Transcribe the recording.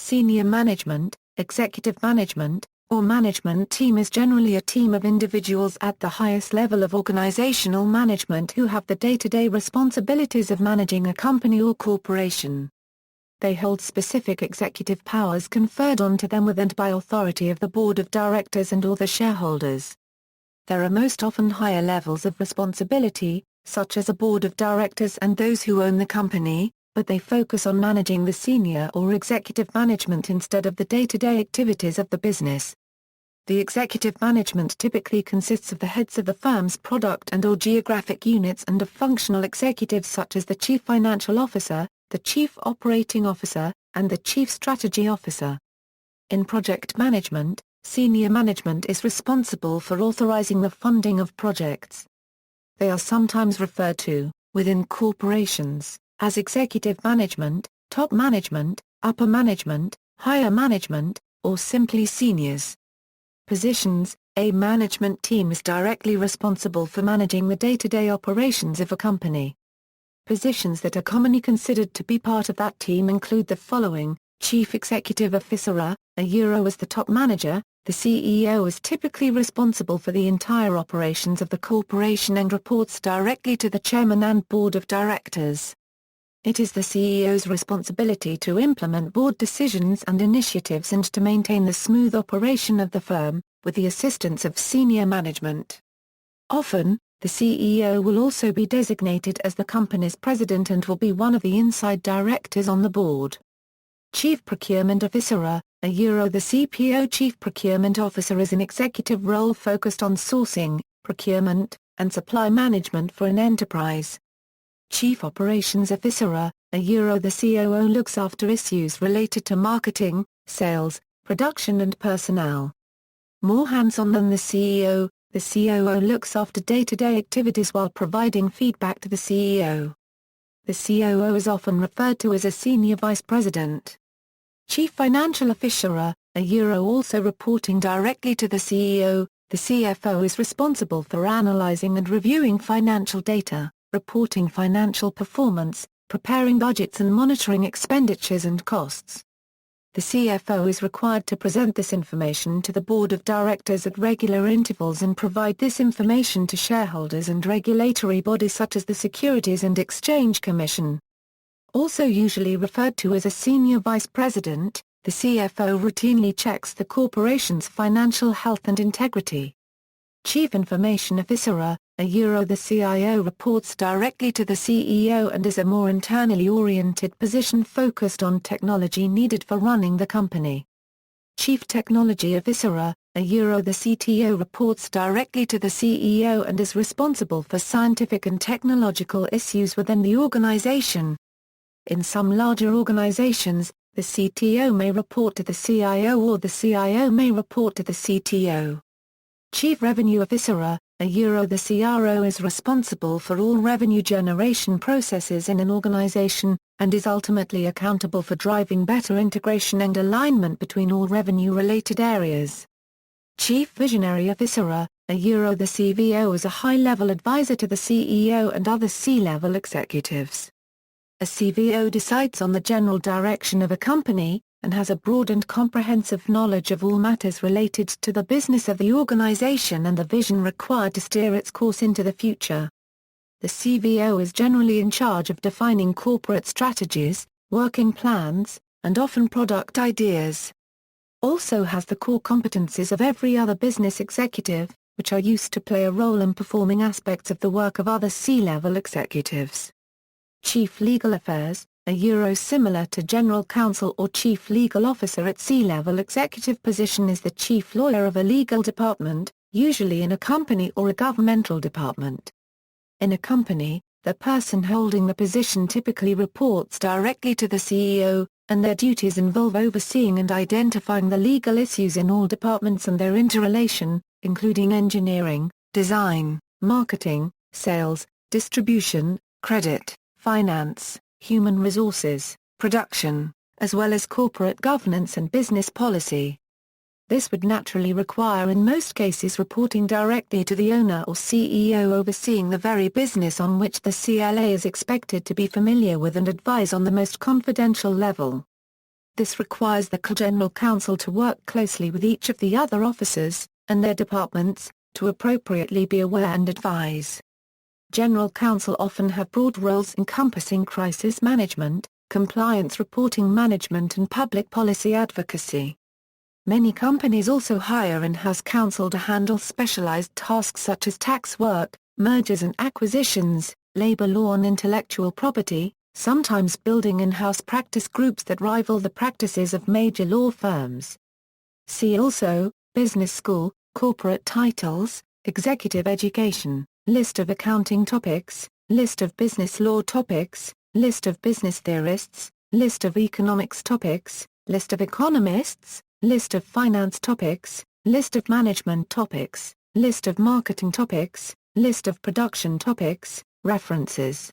Senior management, executive management, or management team is generally a team of individuals at the highest level of organizational management who have the day-to-day responsibilities of managing a company or corporation. They hold specific executive powers conferred onto them with and by authority of the board of directors and/or the shareholders. There are most often higher levels of responsibility, such as a board of directors and those who own the company, but they focus on managing the senior or executive management instead of the day-to-day activities of the business. The executive management typically consists of the heads of the firm's product and/or geographic units and of functional executives such as the chief financial officer, the chief operating officer, and the chief strategy officer. In project management, senior management is responsible for authorizing the funding of projects. They are sometimes referred to, within corporations, as executive management, top management, upper management, higher management, or simply seniors. Positions: a management team is directly responsible for managing the day-to-day operations of a company. Positions that are commonly considered to be part of that team include the following: Chief Executive Officer, as the top manager. The CEO is typically responsible for the entire operations of the corporation and reports directly to the chairman and board of directors. It is the CEO's responsibility to implement board decisions and initiatives and to maintain the smooth operation of the firm, with the assistance of senior management. Often, the CEO will also be designated as the company's president and will be one of the inside directors on the board. Chief Procurement Officer, the CPO. Chief Procurement Officer is an executive role focused on sourcing, procurement, and supply management for an enterprise. Chief Operations Officer, the COO looks after issues related to marketing, sales, production and personnel. More hands-on than the CEO, the COO looks after day-to-day activities while providing feedback to the CEO. The COO is often referred to as a senior vice president. Chief Financial Officer, also reporting directly to the CEO, the CFO is responsible for analyzing and reviewing financial data, reporting financial performance, preparing budgets and monitoring expenditures and costs. The CFO is required to present this information to the board of directors at regular intervals and provide this information to shareholders and regulatory bodies such as the Securities and Exchange Commission. Also usually referred to as a senior vice president, the CFO routinely checks the corporation's financial health and integrity. Chief Information Officer, the CIO reports directly to the CEO and is a more internally oriented position focused on technology needed for running the company. Chief Technology Officer, the CTO reports directly to the CEO and is responsible for scientific and technological issues within the organization. In some larger organizations, the CTO may report to the CIO or the CIO may report to the CTO. Chief Revenue Officer, the CRO is responsible for all revenue generation processes in an organization, and is ultimately accountable for driving better integration and alignment between all revenue-related areas. Chief Visionary Officer, the CVO is a high-level advisor to the CEO and other C-level executives. A CVO decides on the general direction of a company, and has a broad and comprehensive knowledge of all matters related to the business of the organization and the vision required to steer its course into the future. The CVO is generally in charge of defining corporate strategies, working plans, and often product ideas. Also has the core competencies of every other business executive, which are used to play a role in performing aspects of the work of other C-level executives. Chief Legal Affairs, similar to General Counsel or Chief Legal Officer at C-level executive position is the chief lawyer of a legal department, usually in a company or a governmental department. In a company, the person holding the position typically reports directly to the CEO, and their duties involve overseeing and identifying the legal issues in all departments and their interrelation, including engineering, design, marketing, sales, distribution, credit, finance, human resources, production, as well as corporate governance and business policy. This would naturally require in most cases reporting directly to the owner or CEO overseeing the very business on which the CLA is expected to be familiar with and advise on the most confidential level. This requires the General Counsel to work closely with each of the other officers, and their departments, to appropriately be aware and advise. General Counsel often have broad roles encompassing crisis management, compliance reporting management and public policy advocacy. Many companies also hire in-house counsel to handle specialized tasks such as tax work, mergers and acquisitions, labor law and intellectual property, sometimes building in-house practice groups that rival the practices of major law firms. See also, Business School, Corporate Titles, Executive Education, List of accounting topics, List of business law topics, List of business theorists, List of economics topics, List of economists, List of finance topics, List of management topics, List of marketing topics, List of production topics, References.